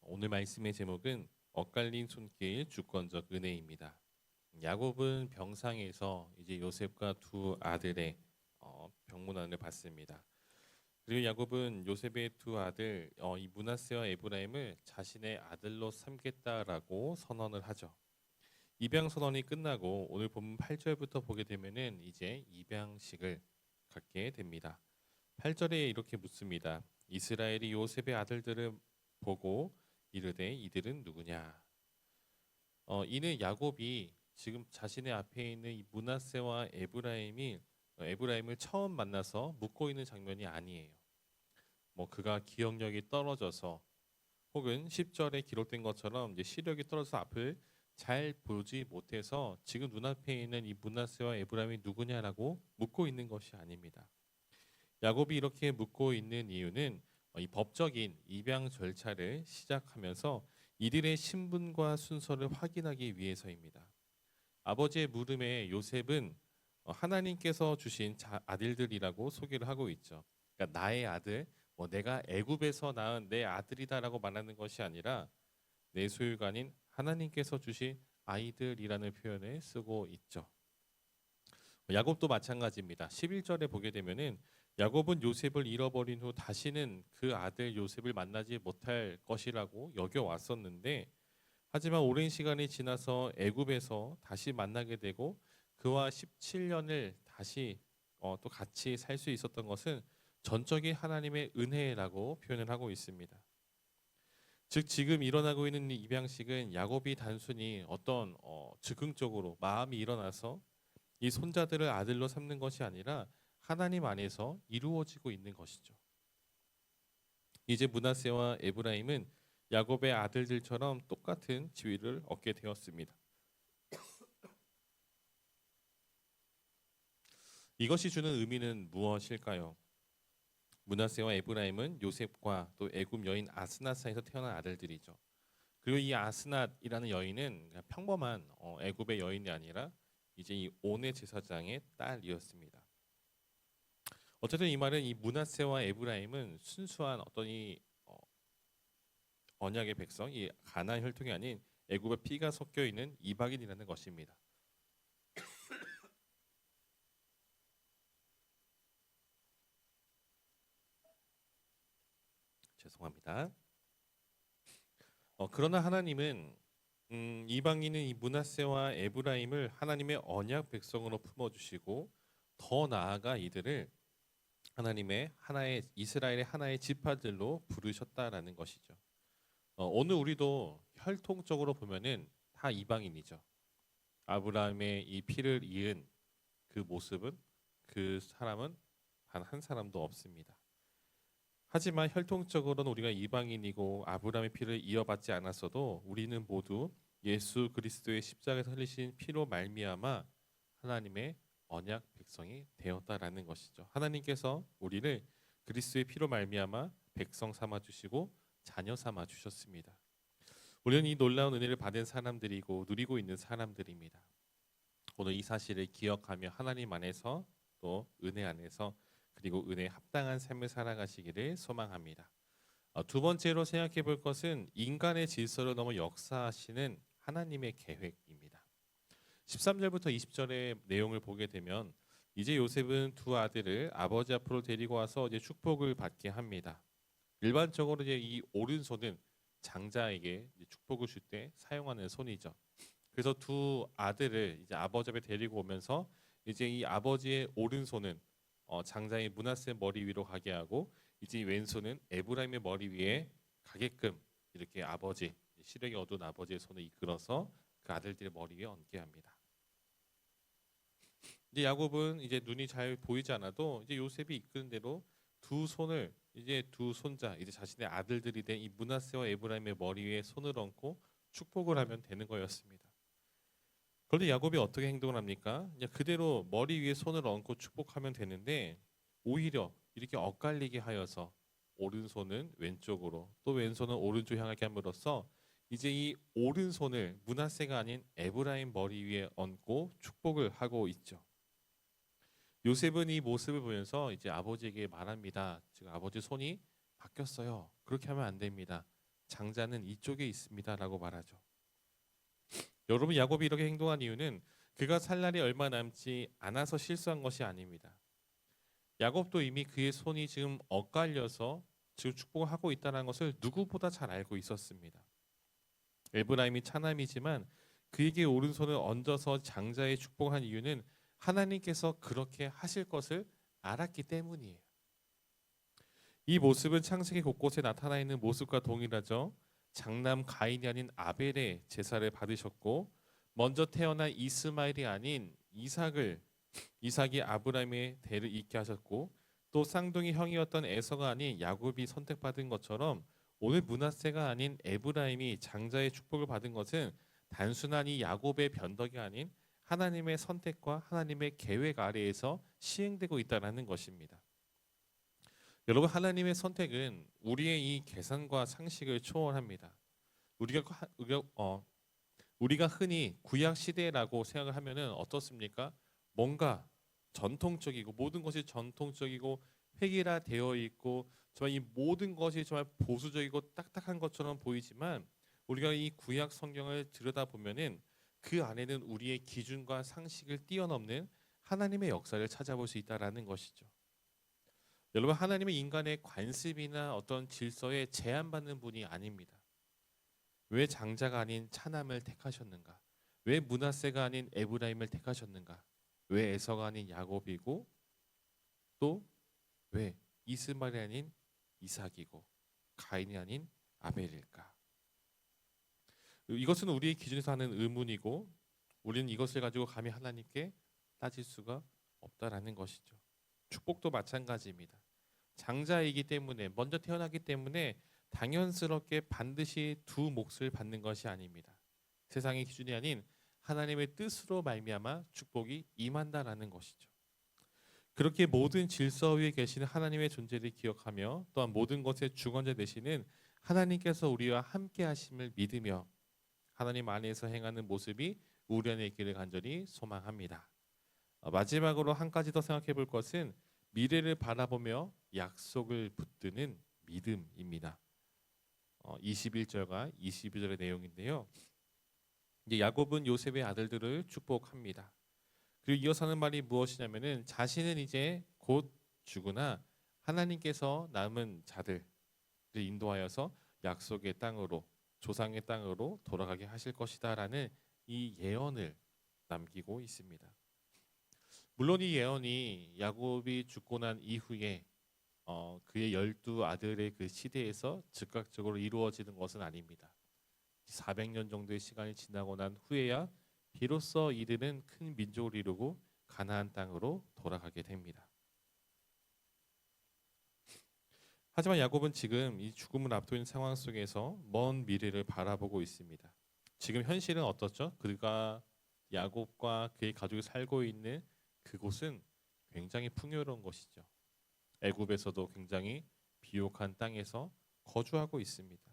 오늘 말씀의 제목은 엇갈린 손길 주권적 은혜입니다. 야곱은 병상에서 이제 요셉과 두 아들의 병문안을 받습니다. 그리고 야곱은 요셉의 두 아들 이 므낫세와 에브라임을 자신의 아들로 삼겠다라고 선언을 하죠. 입양 선언이 끝나고 오늘 본문 8절부터 보게 되면은 이제 입양식을 갖게 됩니다. 8절에 이렇게 묻습니다. 이스라엘이 요셉의 아들들을 보고 이르되 이들은 누구냐? 이는 야곱이 지금 자신의 앞에 있는 이 므낫세와 에브라임을 처음 만나서 묻고 있는 장면이 아니에요. 뭐 그가 기억력이 떨어져서 혹은 10절에 기록된 것처럼 이제 시력이 떨어져서 앞을 잘 보지 못해서 지금 눈앞에 있는 이 므낫세와 에브라임이 누구냐라고 묻고 있는 것이 아닙니다. 야곱이 이렇게 묻고 있는 이유는 이 법적인 입양 절차를 시작하면서 이들의 신분과 순서를 확인하기 위해서입니다. 아버지의 물음에 요셉은 하나님께서 주신 아들들이라고 소개를 하고 있죠. 그러니까 나의 아들, 내가 애굽에서 낳은 내 아들이다라고 말하는 것이 아니라 내 소유가 아닌 하나님께서 주신 아이들이라는 표현을 쓰고 있죠. 야곱도 마찬가지입니다. 11절에 보게 되면은 야곱은 요셉을 잃어버린 후 다시는 그 아들 요셉을 만나지 못할 것이라고 여겨왔었는데, 하지만 오랜 시간이 지나서 애굽에서 다시 만나게 되고 그와 17년을 다시 또 같이 살 수 있었던 것은 전적인 하나님의 은혜라고 표현을 하고 있습니다. 즉 지금 일어나고 있는 이 입양식은 야곱이 단순히 어떤 즉흥적으로 마음이 일어나서 이 손자들을 아들로 삼는 것이 아니라 하나님 안에서 이루어지고 있는 것이죠. 이제 므낫세와 에브라임은 야곱의 아들들처럼 똑같은 지위를 얻게 되었습니다. 이것이 주는 의미는 무엇일까요? 므낫세와 에브라임은 요셉과 또 애굽 여인 아스낫 사이에서 태어난 아들들이죠. 그리고 이 아스낫이라는 여인은 그냥 평범한 애굽의 여인이 아니라 이제 이 온의 제사장의 딸이었습니다. 어쨌든 이 말은 이 므낫세와 에브라임은 순수한 어떤 이 언약의 백성, 이 가나안 혈통이 아닌 애굽의 피가 섞여 있는 이방인이라는 것입니다. 죄송합니다. 그러나 하나님은 이방인은 이 므낫세와 에브라임을 하나님의 언약 백성으로 품어주시고 더 나아가 이들을 하나님의 하나의 이스라엘의 하나의 지파들로 부르셨다라는 것이죠. 오늘 우리도 혈통적으로 보면은 다 이방인이죠. 아브라함의 이 피를 이은 그 모습은 그 사람은 단 한 사람도 없습니다. 하지만 혈통적으로는 우리가 이방인이고 아브라함의 피를 이어받지 않았어도 우리는 모두 예수 그리스도의 십자가에서 흘리신 피로 말미암아 하나님의 언약 백성이 되었다라는 것이죠. 하나님께서 우리를 그리스도의 피로 말미암아 백성 삼아 주시고 자녀 삼아 주셨습니다. 우리는 이 놀라운 은혜를 받은 사람들이고 누리고 있는 사람들입니다. 오늘 이 사실을 기억하며 하나님 안에서 또 은혜 안에서 그리고 은혜에 합당한 삶을 살아가시기를 소망합니다. 두 번째로 생각해 볼 것은 인간의 질서를 넘어 역사하시는 하나님의 계획입니다. 13절부터 20절의 내용을 보게 되면 이제 요셉은 두 아들을 아버지 앞으로 데리고 와서 이제 축복을 받게 합니다. 일반적으로 이제 이 오른손은 장자에게 축복을 줄 때 사용하는 손이죠. 그래서 두 아들을 이제 아버지 앞에 데리고 오면서 이제 이 아버지의 오른손은 장자의 므낫세 머리 위로 가게 하고 이제 왼손은 에브라임의 머리 위에 가게끔 이렇게 아버지 시력이 어두운 아버지의 손을 이끌어서 그 아들들의 머리 위에 얹게 합니다. 이제 야곱은 이제 눈이 잘 보이지 않아도 이제 요셉이 이끄는 대로 두 손을 이제 두 손자 이제 자신의 아들들이 된 이 므낫세와 에브라임의 머리 위에 손을 얹고 축복을 하면 되는 거였습니다. 그런데 야곱이 어떻게 행동을 합니까? 그냥 그대로 머리 위에 손을 얹고 축복하면 되는데 오히려 이렇게 엇갈리게 하여서 오른손은 왼쪽으로 또 왼손은 오른쪽 향하게 함으로써 이제 이 오른손을 므낫세가 아닌 에브라임 머리 위에 얹고 축복을 하고 있죠. 요셉은 이 모습을 보면서 이제 아버지에게 말합니다. 지금 아버지 손이 바뀌었어요. 그렇게 하면 안 됩니다. 장자는 이쪽에 있습니다라고 말하죠. 여러분, 야곱이 이렇게 행동한 이유는 그가 살 날이 얼마 남지 않아서 실수한 것이 아닙니다. 야곱도 이미 그의 손이 지금 엇갈려서 지금 축복을 하고 있다는 것을 누구보다 잘 알고 있었습니다. 에브라임이 차남이지만 그에게 오른손을 얹어서 장자의 축복한 이유는 하나님께서 그렇게 하실 것을 알았기 때문이에요. 이 모습은 창세기 곳곳에 나타나 있는 모습과 동일하죠. 장남 가인이 아닌 아벨의 제사를 받으셨고, 먼저 태어난 이스마엘이 아닌 이삭이 아브라함의 대를 잇게 하셨고, 또 쌍둥이 형이었던 에서가 아닌 야곱이 선택받은 것처럼 오늘 므낫세가 아닌 에브라임이 장자의 축복을 받은 것은 단순한 이 야곱의 변덕이 아닌 하나님의 선택과 하나님의 계획 아래에서 시행되고 있다는 것입니다. 여러분, 하나님의 선택은 우리의 이 계산과 상식을 초월합니다. 우리가 흔히 구약 시대라고 생각을 하면은 어떻습니까? 뭔가 전통적이고 모든 것이 전통적이고 획일화되어 있고 정말 이 모든 것이 정말 보수적이고 딱딱한 것처럼 보이지만 우리가 이 구약 성경을 들여다보면은 그 안에는 우리의 기준과 상식을 뛰어넘는 하나님의 역사를 찾아볼 수 있다라는 것이죠. 여러분, 하나님은 인간의 관습이나 어떤 질서에 제한받는 분이 아닙니다. 왜 장자가 아닌 차남을 택하셨는가? 왜 므낫세가 아닌 에브라임을 택하셨는가? 왜 에서가 아닌 야곱이고 또 왜 이스마엘이 아닌 이삭이고 가인이 아닌 아벨일까? 이것은 우리의 기준에서 하는 의문이고 우리는 이것을 가지고 감히 하나님께 따질 수가 없다라는 것이죠. 축복도 마찬가지입니다. 장자이기 때문에 먼저 태어나기 때문에 당연스럽게 반드시 두 몫을 받는 것이 아닙니다. 세상의 기준이 아닌 하나님의 뜻으로 말미암아 축복이 임한다라는 것이죠. 그렇게 모든 질서 위에 계시는 하나님의 존재를 기억하며 또한 모든 것의 주관자 되시는 하나님께서 우리와 함께 하심을 믿으며 하나님 안에서 행하는 모습이 우리 안에 있기를 간절히 소망합니다. 마지막으로 한 가지 더 생각해 볼 것은 미래를 바라보며 약속을 붙드는 믿음입니다. 21절과 22절의 내용인데요. 이제 야곱은 요셉의 아들들을 축복합니다. 그리고 이어서 하는 말이 무엇이냐면은 자신은 이제 곧 죽으나 하나님께서 남은 자들을 인도하여서 약속의 땅으로 조상의 땅으로 돌아가게 하실 것이다라는 이 예언을 남기고 있습니다. 물론 이 예언이 야곱이 죽고 난 이후에 그의 12아들의 그 시대에서 즉각적으로 이루어지는 것은 아닙니다. 400년 정도의 시간이 지나고 난 후에야 비로소 이들은 큰 민족을 이루고 가나안 땅으로 돌아가게 됩니다. 하지만 야곱은 지금 이 죽음을 앞두고 있는 상황 속에서 먼 미래를 바라보고 있습니다. 지금 현실은 어떻죠? 그가 야곱과 그의 가족이 살고 있는 그곳은 굉장히 풍요로운 것이죠. 애굽에서도 굉장히 비옥한 땅에서 거주하고 있습니다.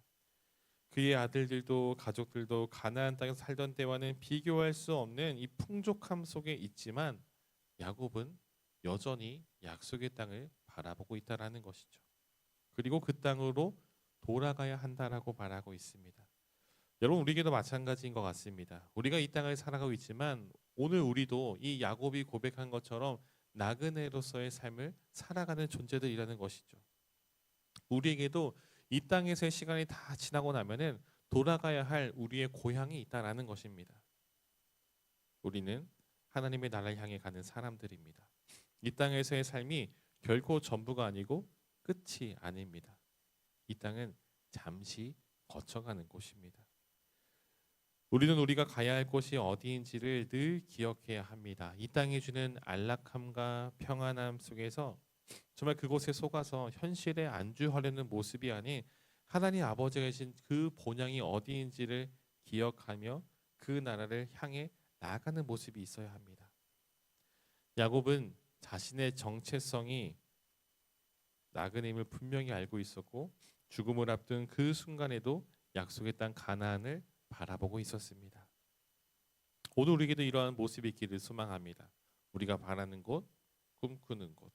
그의 아들들도 가족들도 가나안 땅에서 살던 때와는 비교할 수 없는 이 풍족함 속에 있지만 야곱은 여전히 약속의 땅을 바라보고 있다라는 것이죠. 그리고 그 땅으로 돌아가야 한다라고 말하고 있습니다. 여러분, 우리에게도 마찬가지인 것 같습니다. 우리가 이 땅을 살아가고 있지만 오늘 우리도 이 야곱이 고백한 것처럼 나그네로서의 삶을 살아가는 존재들이라는 것이죠. 우리에게도 이 땅에서의 시간이 다 지나고 나면은 돌아가야 할 우리의 고향이 있다라는 것입니다. 우리는 하나님의 나라를 향해 가는 사람들입니다. 이 땅에서의 삶이 결코 전부가 아니고 끝이 아닙니다. 이 땅은 잠시 거쳐가는 곳입니다. 우리는 우리가 가야 할 곳이 어디인지를 늘 기억해야 합니다. 이 땅이 주는 안락함과 평안함 속에서 정말 그곳에 속아서 현실에 안주하려는 모습이 아닌 하나님 아버지가 계신 그 본향이 어디인지를 기억하며 그 나라를 향해 나아가는 모습이 있어야 합니다. 야곱은 자신의 정체성이 나그네임을 분명히 알고 있었고 죽음을 앞둔 그 순간에도 약속의 땅 가나안을 바라보고 있었습니다. 오늘 우리에게도 이러한 모습이 있기를 소망합니다. 우리가 바라는 곳, 꿈꾸는 곳,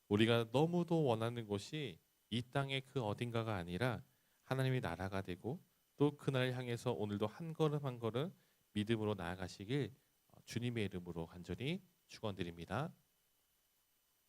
우리가 너무도 원하는 곳이 이 땅의 그 어딘가가 아니라 하나님의 나라가 되고 또 그날을 향해서 오늘도 한 걸음 한 걸음 믿음으로 나아가시길 주님의 이름으로 간절히 축원드립니다.